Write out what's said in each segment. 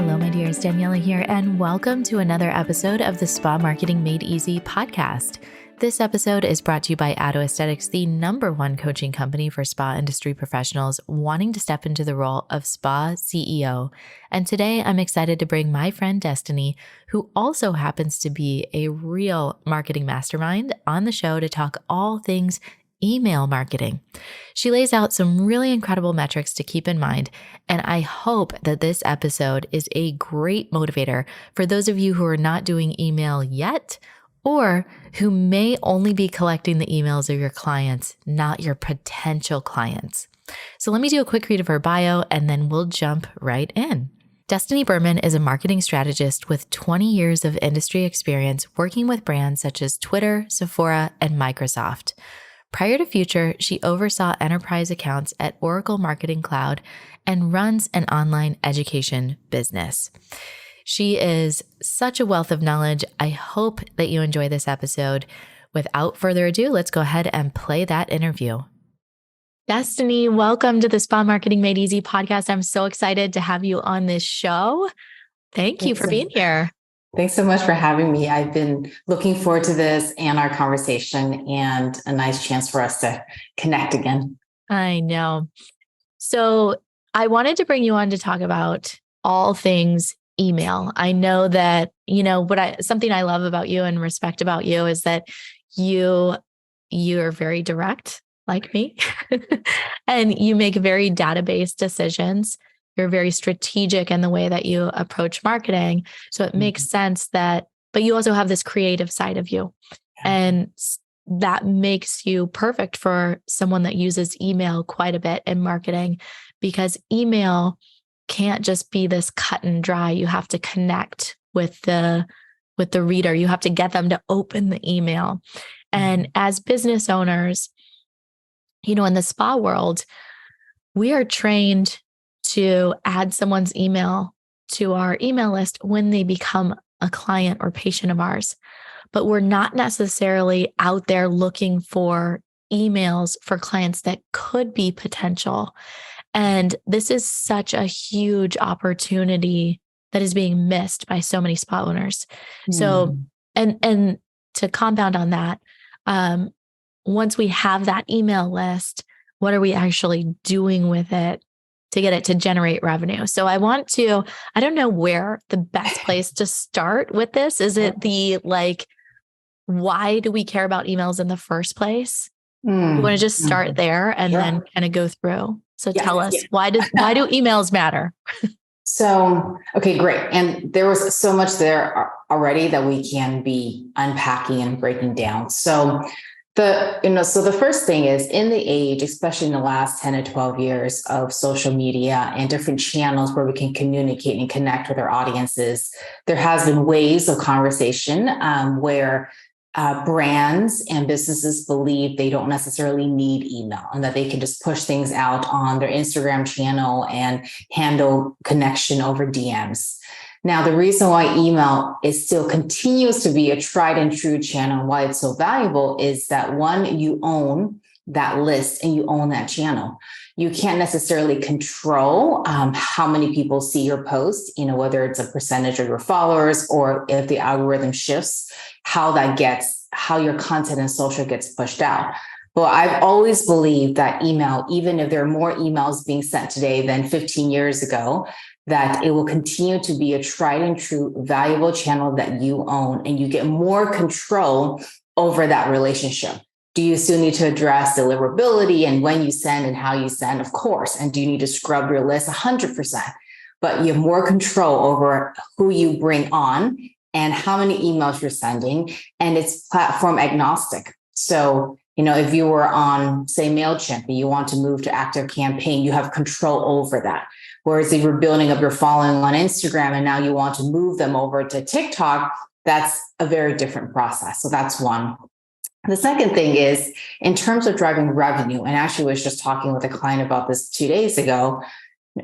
Hello, my dears. Daniela here, and welcome to another episode of the Spa Marketing Made Easy podcast. This episode is brought to you by Atto Aesthetics, the #1 coaching company for spa industry professionals wanting to step into the role of spa CEO. And today I'm excited to bring my friend Destinee, who also happens to be a real marketing mastermind, on the show to talk all things email marketing. She lays out some really incredible metrics to keep in mind, and I hope that this episode is a great motivator for those of you who are not doing email yet, or who may only be collecting the emails of your clients, not your potential clients. So let me do a quick read of her bio, and then we'll jump right in. Destinee Berman is a marketing strategist with 20 years of industry experience working with brands such as Twitter, Sephora, and Microsoft. Prior to Future, she oversaw enterprise accounts at Oracle Marketing Cloud and runs an online education business. She is such a wealth of knowledge. I hope that you enjoy this episode. Without further ado, let's go ahead and play that interview. Destinee, welcome to the Spa Marketing Made Easy podcast. I'm so excited to have you on this show. Thank you for being here. Thanks so much for having me. I've been looking forward to this and our conversation, and a nice chance for us to connect again. I know. So I wanted to bring you on to talk about all things email. I know that, something I love about you and respect about you is that you're very direct, like me, and you make very data-based decisions. You're very strategic in the way that you approach marketing. So it makes sense but you also have this creative side of you. And that makes you perfect for someone that uses email quite a bit in marketing, because email can't just be this cut and dry. You have to connect with the reader. You have to get them to open the email. And as business owners, in the spa world, we are trained to add someone's email to our email list when they become a client or patient of ours. But we're not necessarily out there looking for emails for clients that could be potential. And this is such a huge opportunity that is being missed by so many spa owners. So, and to compound on that, once we have that email list, what are we actually doing with it to get it to generate revenue? So I don't know where the best place to start with this. Is it why do we care about emails in the first place? You want to just start there and then kind of go through. So tell us, why do emails matter? So, okay, great. And there was so much there already that we can be unpacking and breaking down. So the first thing is, in the age, especially in the last 10 to 12 years of social media and different channels where we can communicate and connect with our audiences, there has been waves of conversation where brands and businesses believe they don't necessarily need email and that they can just push things out on their Instagram channel and handle connection over DMs. Now, the reason why email still continues to be a tried and true channel, why it's so valuable, is that one, you own that list and you own that channel. You can't necessarily control how many people see your post, whether it's a percentage of your followers or if the algorithm shifts, how your content and social gets pushed out. Well, I've always believed that email, even if there are more emails being sent today than 15 years ago, that it will continue to be a tried and true valuable channel that you own, and you get more control over that relationship. Do you still need to address deliverability and when you send and how you send? Of course. And do you need to scrub your list? 100%. But you have more control over who you bring on and how many emails you're sending. And it's platform agnostic. So, if you were on, say, MailChimp and you want to move to ActiveCampaign, you have control over that. Whereas if you're building up your following on Instagram and now you want to move them over to TikTok, that's a very different process. So that's one. The second thing is, in terms of driving revenue, and actually was just talking with a client about this 2 days ago,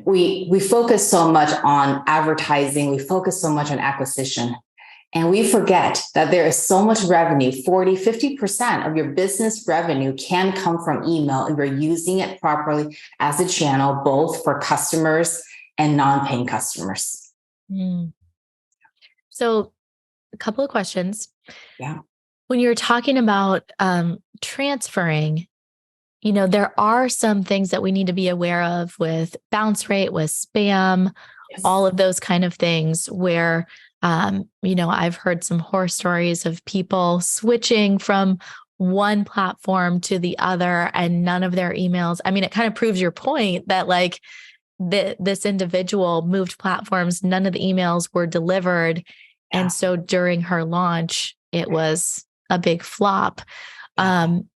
we focus so much on advertising, we focus so much on acquisition. And we forget that there is so much revenue, 40, 50% of your business revenue can come from email if you're using it properly as a channel, both for customers and non-paying customers. Mm. So a couple of questions. Yeah. When you're talking about transferring, there are some things that we need to be aware of with bounce rate, with spam, all Yes. of those kind of things where, I've heard some horror stories of people switching from one platform to the other and none of their emails. I mean, it kind of proves your point that like this individual moved platforms, none of the emails were delivered. And Yeah. so during her launch, it was a big flop. Yeah. Um,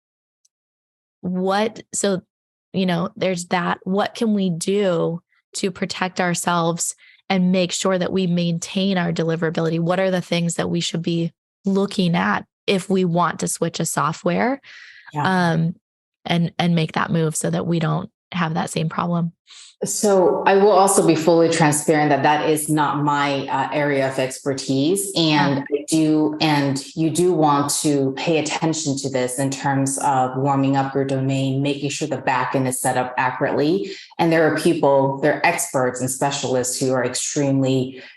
so there's that. What can we do to protect ourselves and make sure that we maintain our deliverability? What are the things that we should be looking at if we want to switch a software, Yeah. um, and make that move so that we don't have that same problem? So I will also be fully transparent that that is not my area of expertise, Yeah. and you do want to pay attention to this in terms of warming up your domain, making sure the backend is set up accurately. And there are people, they're experts and specialists who are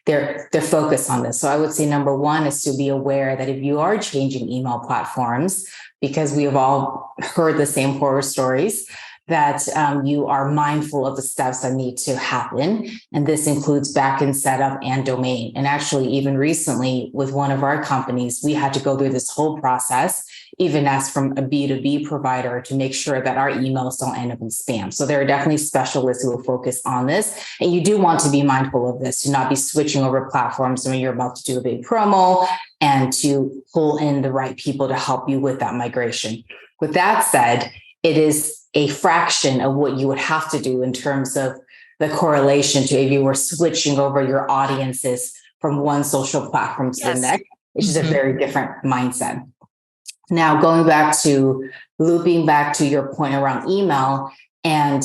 they're focused on this. So I would say number one is to be aware that if you are changing email platforms, because we have all heard the same horror stories, that you are mindful of the steps that need to happen. And this includes backend setup and domain. And actually, even recently with one of our companies, we had to go through this whole process, even as from a B2B provider, to make sure that our emails don't end up in spam. So there are definitely specialists who will focus on this. And you do want to be mindful of this, to not be switching over platforms when you're about to do a big promo, and to pull in the right people to help you with that migration. With that said, it is a fraction of what you would have to do in terms of the correlation to if you were switching over your audiences from one social platform to the Yes. next, which is a Mhm. very different mindset. Now, looping back to your point around email, and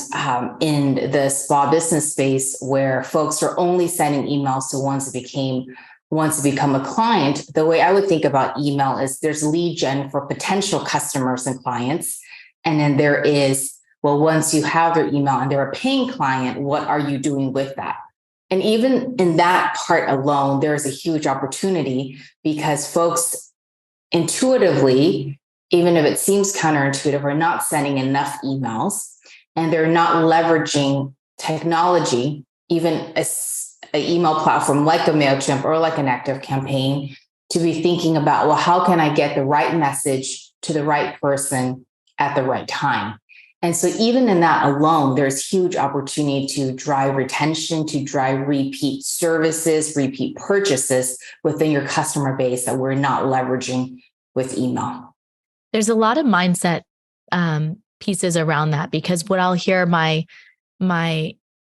in the spa business space where folks are only sending emails to once to become a client, the way I would think about email is there's lead gen for potential customers and clients. And then there is, well, once you have their email and they're a paying client, what are you doing with that? And even in that part alone, there's a huge opportunity because folks intuitively, even if it seems counterintuitive, are not sending enough emails, and they're not leveraging technology, even an email platform like a MailChimp or like an Active Campaign, to be thinking about, well, how can I get the right message to the right person at the right time? And so even in that alone, there's huge opportunity to drive retention, to drive repeat services, repeat purchases within your customer base that we're not leveraging with email. There's a lot of mindset pieces around that, because what I'll hear my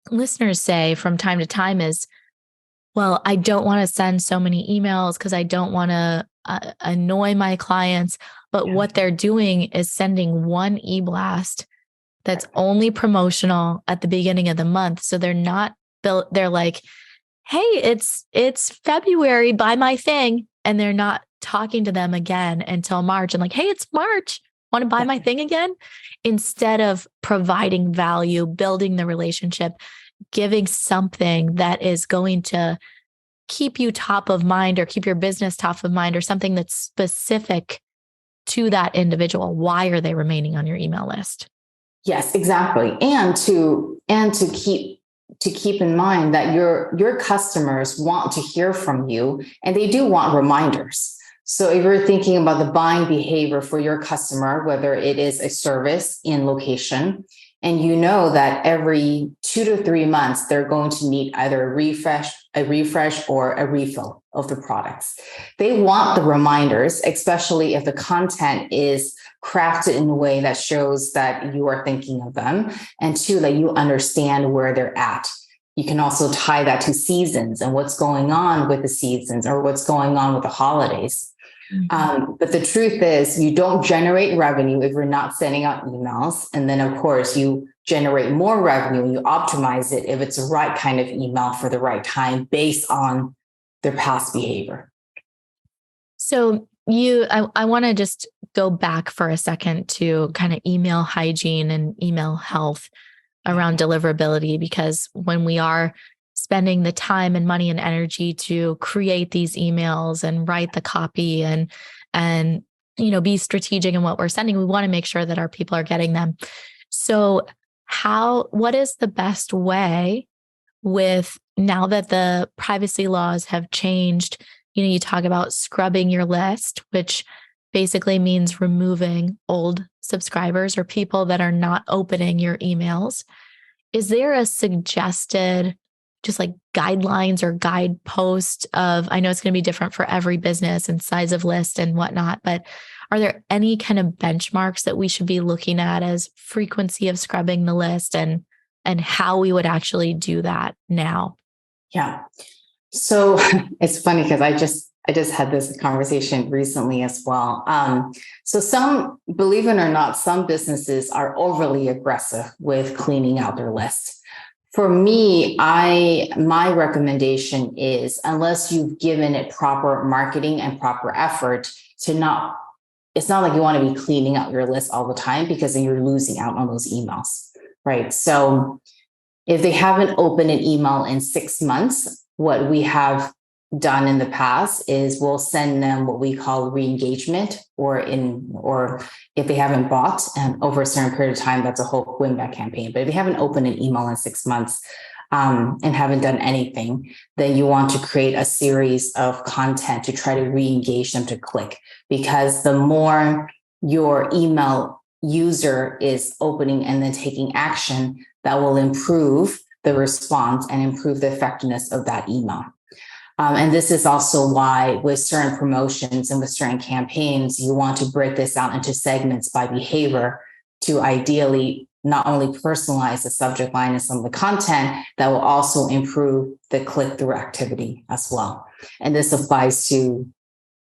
listeners say from time to time is, well, I don't want to send so many emails because I don't want to annoy my clients. But Yeah. what they're doing is sending one e-blast that's only promotional at the beginning of the month. So they're not built. They're like, hey, it's February, buy my thing. And they're not talking to them again until March. And like, hey, it's March. Want to buy my thing again? Instead of providing value, building the relationship, giving something that is going to keep you top of mind or keep your business top of mind, or something that's specific to that individual. Why are they remaining on your email list? Yes, exactly. And to keep in mind that your customers want to hear from you, and they do want reminders. So if you're thinking about the buying behavior for your customer, whether it is a service in location, and you know that every 2 to 3 months they're going to need either a refresh or a refill of the products. They want the reminders, especially if the content is crafted in a way that shows that you are thinking of them, and two, that you understand where they're at. You can also tie that to seasons and what's going on with the seasons or what's going on with the holidays. But the truth is, you don't generate revenue if you're not sending out emails. And then, of course, you generate more revenue and you optimize it if it's the right kind of email for the right time based on their past behavior. So I want to just go back for a second to kind of email hygiene and email health around deliverability, because when we are spending the time and money and energy to create these emails and write the copy and be strategic in what we're sending. We want to make sure that our people are getting them. So what is the best way with now that the privacy laws have changed? You talk about scrubbing your list, which basically means removing old subscribers or people that are not opening your emails. Is there a suggested just like guidelines or guidepost of, I know it's going to be different for every business and size of list and whatnot, but are there any kind of benchmarks that we should be looking at as frequency of scrubbing the list and how we would actually do that now? Yeah. So it's funny because I just had this conversation recently as well. So believe it or not, some businesses are overly aggressive with cleaning out their list. For me, my recommendation is, unless you've given it proper marketing and proper effort, it's not like you want to be cleaning out your list all the time, because then you're losing out on those emails, right? So if they haven't opened an email in 6 months, what we have done in the past is we'll send them what we call re-engagement, or if they haven't bought over a certain period of time, that's a whole win-back campaign. But if they haven't opened an email in 6 months and haven't done anything, then you want to create a series of content to try to re-engage them to click, because the more your email user is opening and then taking action, that will improve the response and improve the effectiveness of that email. And this is also why with certain promotions and with certain campaigns, you want to break this out into segments by behavior to ideally not only personalize the subject line and some of the content, that will also improve the click-through activity as well. And this applies to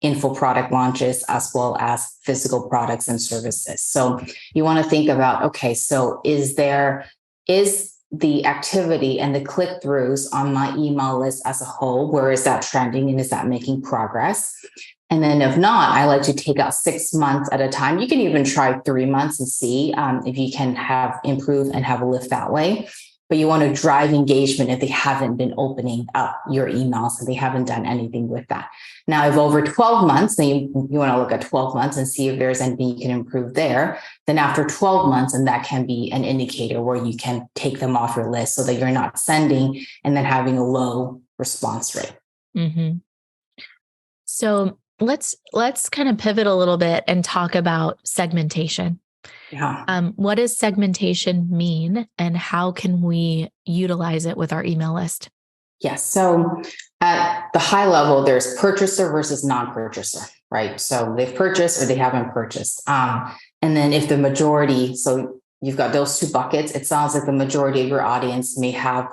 info product launches as well as physical products and services. So you want to think about, okay, so is the activity and the click-throughs on my email list as a whole, where is that trending and is that making progress? And then if not, I like to take out 6 months at a time. You can even try 3 months and see if you can have improve and have a lift that way. But you want to drive engagement if they haven't been opening up your emails and they haven't done anything with that. Now, if over 12 months, then you want to look at 12 months and see if there's anything you can improve there. Then after 12 months, and that can be an indicator where you can take them off your list so that you're not sending and then having a low response rate. Mm-hmm. So let's kind of pivot a little bit and talk about segmentation. Yeah. What does segmentation mean, and how can we utilize it with our email list? Yes. So at the high level, there's purchaser versus non-purchaser, right? So they've purchased or they haven't purchased. And then if the majority, so you've got those two buckets, it sounds like the majority of your audience may have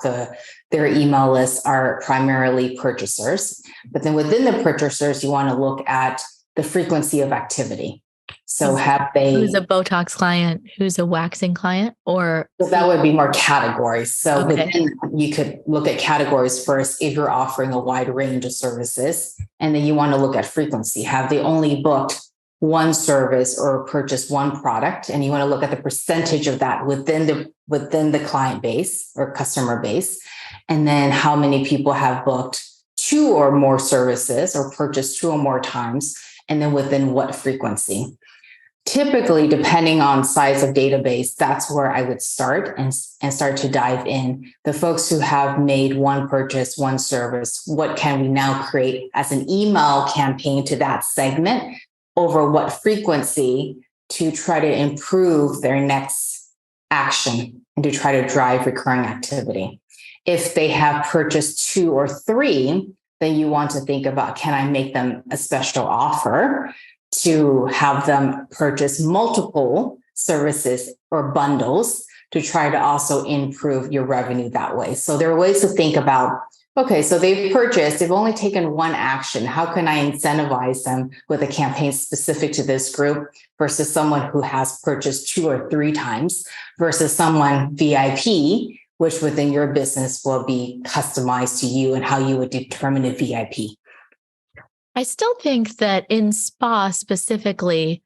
their email lists are primarily purchasers. But then within the purchasers, you want to look at the frequency of activity. So who's a Botox client, who's a waxing client, or? So that would be more categories. So okay. Within, you could look at categories first if you're offering a wide range of services. And then you want to look at frequency. Have they only booked one service or purchased one product? And you want to look at the percentage of that within the client base or customer base. And then how many people have booked 2 or more services or purchased 2 or more times, and then within what frequency. Typically, depending on size of database, that's where I would start and start to dive in. The folks who have made one purchase, one service, what can we now create as an email campaign to that segment over what frequency to try to improve their next action and to try to drive recurring activity. If they have purchased 2 or 3, then you want to think about, can I make them a special offer to have them purchase multiple services or bundles to try to also improve your revenue that way. So there are ways to think about, okay, so they've only taken one action. How can I incentivize them with a campaign specific to this group versus someone who has purchased 2 or 3 times versus someone VIP, which within your business will be customized to you and how you would determine a VIP. I still think that in spa specifically,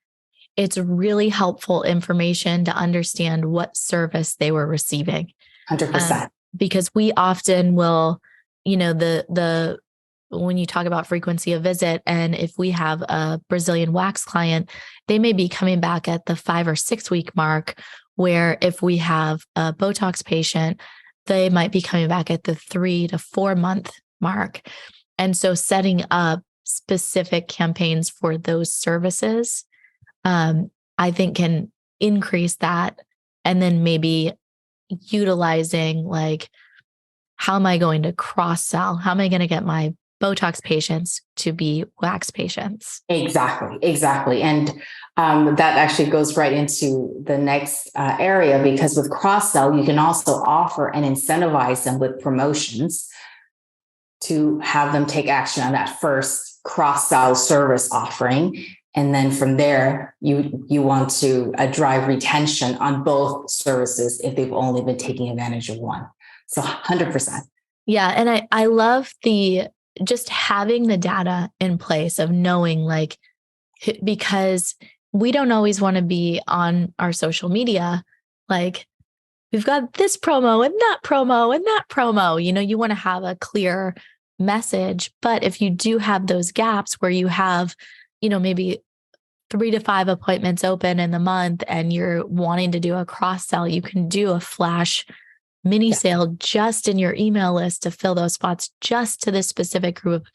it's really helpful information to understand what service they were receiving. 100%. because we often will, when you talk about frequency of visit, and if we have a Brazilian wax client, they may be coming back at the 5 or 6 week mark, where if we have a Botox patient, they might be coming back at the 3 to 4 month mark. And so setting up specific campaigns for those services, I think can increase that. And then maybe utilizing like, how am I going to cross sell? How am I going to get my Botox patients to be wax patients? Exactly. And that actually goes right into the next area, because with cross sell, you can also offer and incentivize them with promotions to have them take action on that first cross sell service offering. And then from there, you want to drive retention on both services if they've only been taking advantage of one. So 100%. Yeah. And I love just having the data in place of knowing, like, because we don't always want to be on our social media. Like, we've got this promo and that promo and that promo, you want to have a clear message. But if you do have those gaps where you have, maybe 3 to 5 appointments open in the month and you're wanting to do a cross sell, you can do a flash mini sale just in your email list to fill those spots just to this specific group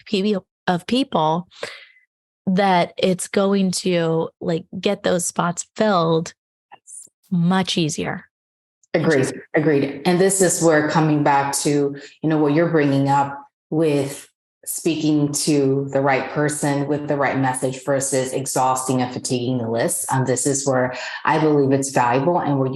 of people, that it's going to like get those spots filled much easier. Agreed. And this is where, coming back to, what you're bringing up with speaking to the right person with the right message versus exhausting and fatiguing the list. This is where I believe it's valuable, and where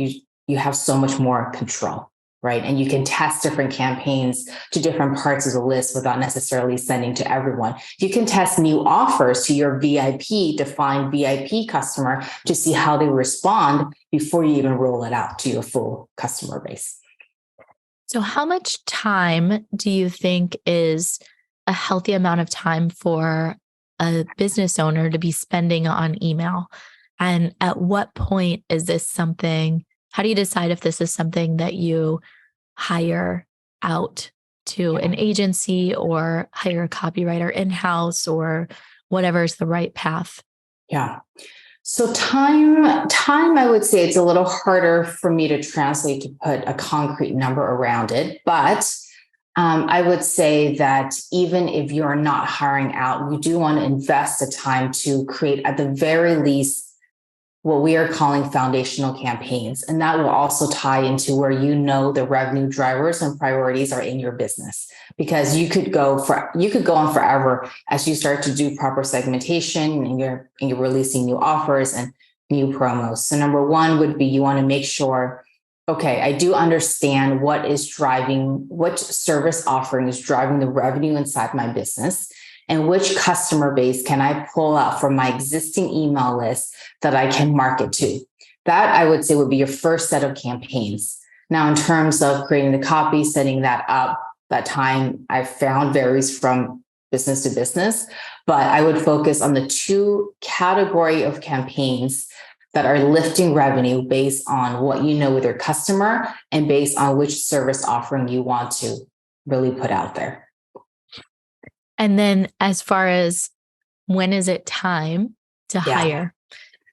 you have so much more control, right? And you can test different campaigns to different parts of the list without necessarily sending to everyone. You can test new offers to your defined VIP customer to see how they respond before you even roll it out to your full customer base. So how much time do you think is a healthy amount of time for a business owner to be spending on email? And at what point is this something, how do you decide if this is something that you hire out to an agency or hire a copywriter in-house, or whatever is the right path? Yeah. So time, I would say it's a little harder for me to translate, to put a concrete number around it. But I would say that even if you're not hiring out, you do want to invest the time to create, at the very least, what we are calling foundational campaigns. And that will also tie into where the revenue drivers and priorities are in your business. Because you could go on forever as you start to do proper segmentation, and you're releasing new offers and new promos. So number one would be, you want to make sure, okay, I do understand what service offering is driving the revenue inside my business, and which customer base can I pull out from my existing email list that I can market to. That, I would say, would be your first set of campaigns. Now, in terms of creating the copy, setting that up, that time I've found varies from business to business, but I would focus on the 2 category of campaigns that are lifting revenue based on what you know with your customer, and based on which service offering you want to really put out there. And then, as far as when is it time to hire?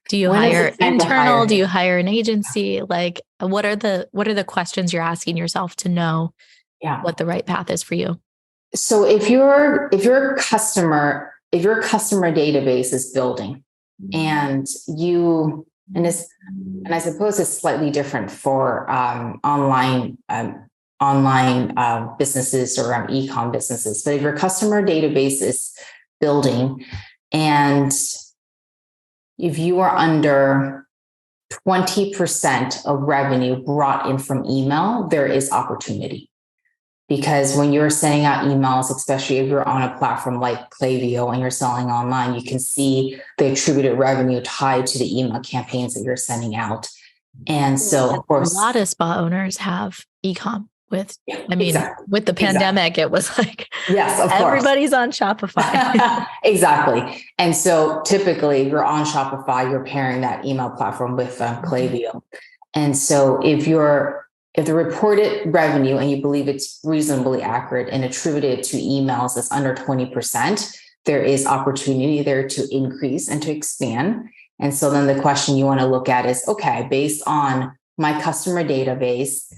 Do you hire internal? Do you hire an agency? Like, what are the questions you're asking yourself to know what the right path is for you? So if your customer database is building, and I suppose it's slightly different for online businesses or e-com businesses. But if your customer database is building, and if you are under 20% of revenue brought in from email, there is opportunity. Because when you're sending out emails, especially if you're on a platform like Klaviyo and you're selling online, you can see the attributed revenue tied to the email campaigns that you're sending out. And so, of course, a lot of spa owners have e-com. With the pandemic, it was like, yes, of course, everybody's on Shopify. Exactly. And so typically, you're on Shopify, you're pairing that email platform with Klaviyo. And so if you're if the reported revenue and you believe it's reasonably accurate and attributed to emails that's under 20%, there is opportunity there to increase and to expand. And so then the question you want to look at is, okay, based on my customer database,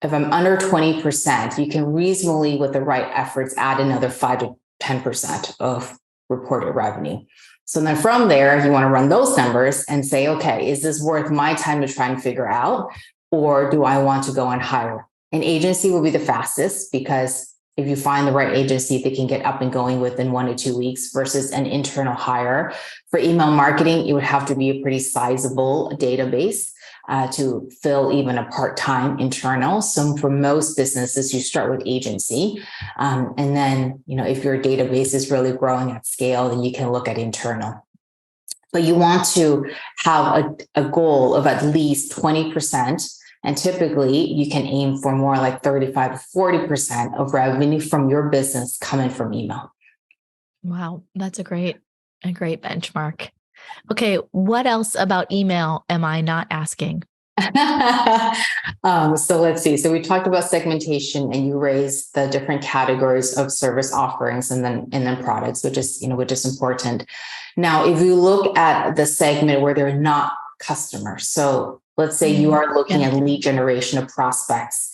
if I'm under 20%, you can reasonably, with the right efforts, add another 5 to 10% of reported revenue. So then from there, you want to run those numbers and say, okay, is this worth my time to try and figure out? Or do I want to go and hire? An agency will be the fastest, because if you find the right agency, they can get up and going within 1 to 2 weeks versus an internal hire. For email marketing, it would have to be a pretty sizable database to fill even a part-time internal. So for most businesses, you start with agency. And then, if your database is really growing at scale, then you can look at internal. But you want to have a goal of at least 20%. And typically you can aim for more like 35 to 40% of revenue from your business coming from email. Wow. That's a great benchmark. Okay. What else about email am I not asking? So let's see. So we talked about segmentation, and you raised the different categories of service offerings and then products, which is important. Now, if you look at the segment where they're not customers, so let's say you are looking at lead generation of prospects,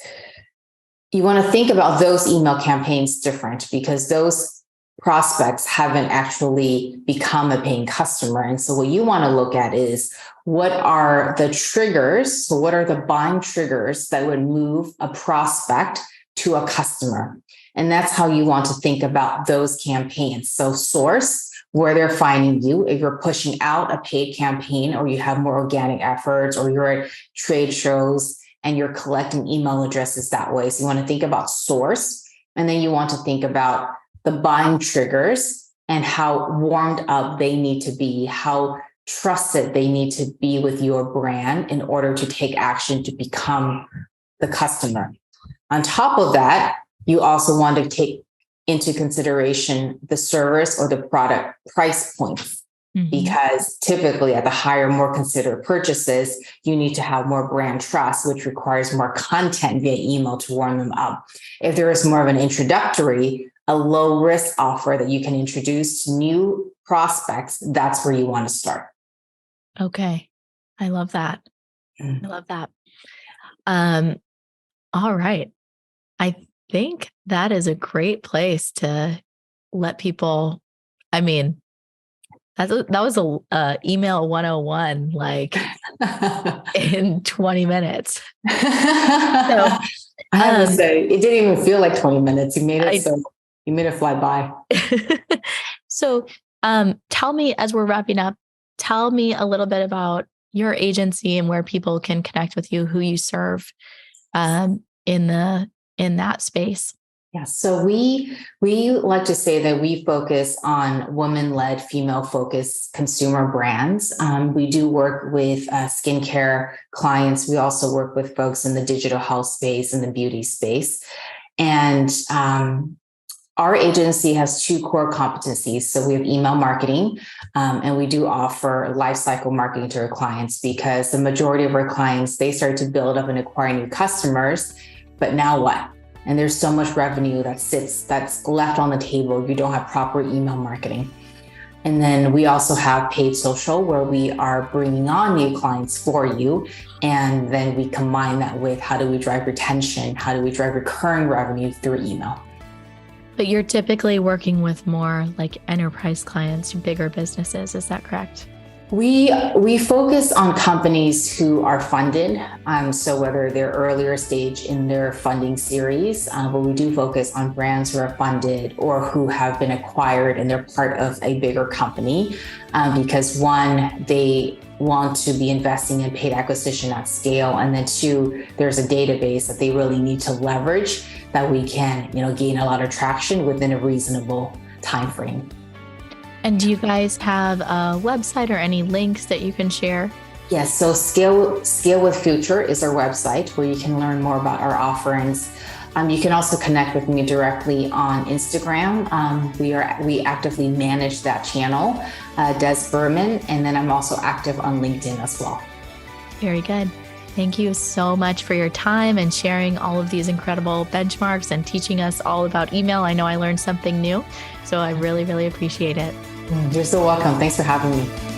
you want to think about those email campaigns different, because those prospects haven't actually become a paying customer. And so what you want to look at is, what are the triggers? So what are the buying triggers that would move a prospect to a customer? And that's how you want to think about those campaigns. So source, where they're finding you. If you're pushing out a paid campaign, or you have more organic efforts, or you're at trade shows and you're collecting email addresses that way. So you want to think about source, and then you want to think about the buying triggers and how warmed up they need to be, how trusted they need to be with your brand in order to take action to become the customer. On top of that, you also want to take into consideration the service or the product price points, because typically at the higher, more considered purchases, you need to have more brand trust, which requires more content via email to warm them up. If there is more of an introductory, a low risk offer that you can introduce to new prospects, that's where you want to start. Okay. I love that. I love that. All right. I think that is a great place to let people, that was a email 101, like in 20 minutes. So I have to say, it didn't even feel like 20 minutes. You made it fly by. So tell me, as we're wrapping up, tell me a little bit about your agency and where people can connect with you, who you serve in that space. Yeah, so we like to say that we focus on women-led, female-focused consumer brands. We do work with skincare clients. We also work with folks in the digital health space and the beauty space. And our agency has 2 core competencies. So we have email marketing, and we do offer lifecycle marketing to our clients, because the majority of our clients, they start to build up and acquire new customers. But now what? And there's so much revenue that's left on the table. You don't have proper email marketing. And then we also have paid social, where we are bringing on new clients for you. And then we combine that with, how do we drive retention? How do we drive recurring revenue through email? But you're typically working with more like enterprise clients, bigger businesses. Is that correct? We focus on companies who are funded. So whether they're earlier stage in their funding series, but we do focus on brands who are funded or who have been acquired and they're part of a bigger company, because 1, they want to be investing in paid acquisition at scale, and then 2, there's a database that they really need to leverage that we can, gain a lot of traction within a reasonable time frame. And do you guys have a website or any links that you can share? Yes, so Scale with Future is our website where you can learn more about our offerings. You can also connect with me directly on Instagram. We actively manage that channel, Des Berman, and then I'm also active on LinkedIn as well. Very good. Thank you so much for your time and sharing all of these incredible benchmarks and teaching us all about email. I know I learned something new, so I really, really appreciate it. You're so welcome. Thanks for having me.